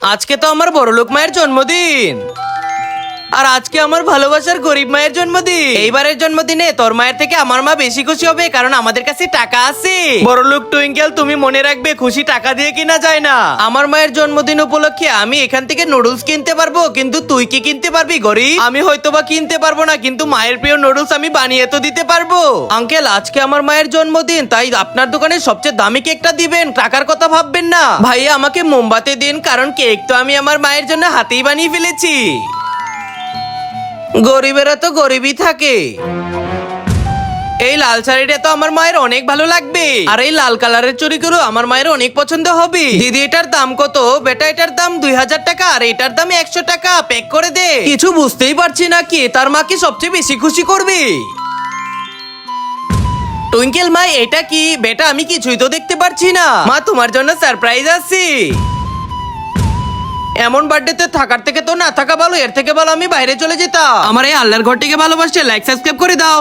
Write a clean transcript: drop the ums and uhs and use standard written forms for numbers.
আজকে তো আমার বড়লোক মায়ের জন্মদিন, আর আজকে আমার ভালোবাসার গরিব মায়ের জন্মদিন। এইবারের জন্মদিনে তোর মায়ের থেকে আমার মা বেশি খুশি হবে, কারণ আমাদের কাছে টাকা আছে। বড়লোক টুইঙ্কেল, তুমি মনে রাখবে, খুশি টাকা দিয়ে কিনা যায় না। আমার মায়ের জন্মদিন উপলক্ষে আমি এখান থেকে নুডলস কিনতে পারবো, কিন্তু তুই কি কিনতে পারবি গরিব? আমি হয়তোবা কিনতে পারবো না, কিন্তু মায়ের প্রিয় নুডলস আমি বানিয়ে তো দিতে পারবো। আঙ্কেল, আজকে আমার মায়ের জন্মদিন, তাই আপনার দোকানে সবচেয়ে দামি কেকটা দিবেন, টাকার কথা ভাববেন না। ভাইয়া, আমাকে মোমবাতি দিন, কারণ কেক তো আমি আমার মায়ের জন্য হাতেই বানিয়ে ফেলেছি। গরিবেরা তো গরিবই থাকে। এই লাল শাড়িটা তো আমার মায়ের অনেক ভালো লাগবে, আর এই লাল কালারের চুড়িগুলো আমার মায়ের অনেক পছন্দ হবে। দিদি, এটার দাম কত? বেটা, এটার দাম 2000 টাকা, আর এটার দাম 100 টাকা। প্যাক করে দে। কিছু বুঝতেই পারছি না, কি তার মাকে সবচেয়ে বেশি খুশি করবে। টুইঙ্কেল মা, এটা কি? বেটা, আমি কিছুই তো দেখতে পারছি না। মা, তোমার জন্য সারপ্রাইজ আছে। এমন বার্থডেতে থাকার থেকে তো না থাকা ভালো। এর থেকে ভালো আমি বাইরে চলে যেতাম। আমার এই আল্লাহর ঘরটিকে ভালোবাসছে, লাইক সাবস্ক্রাইব করে দাও।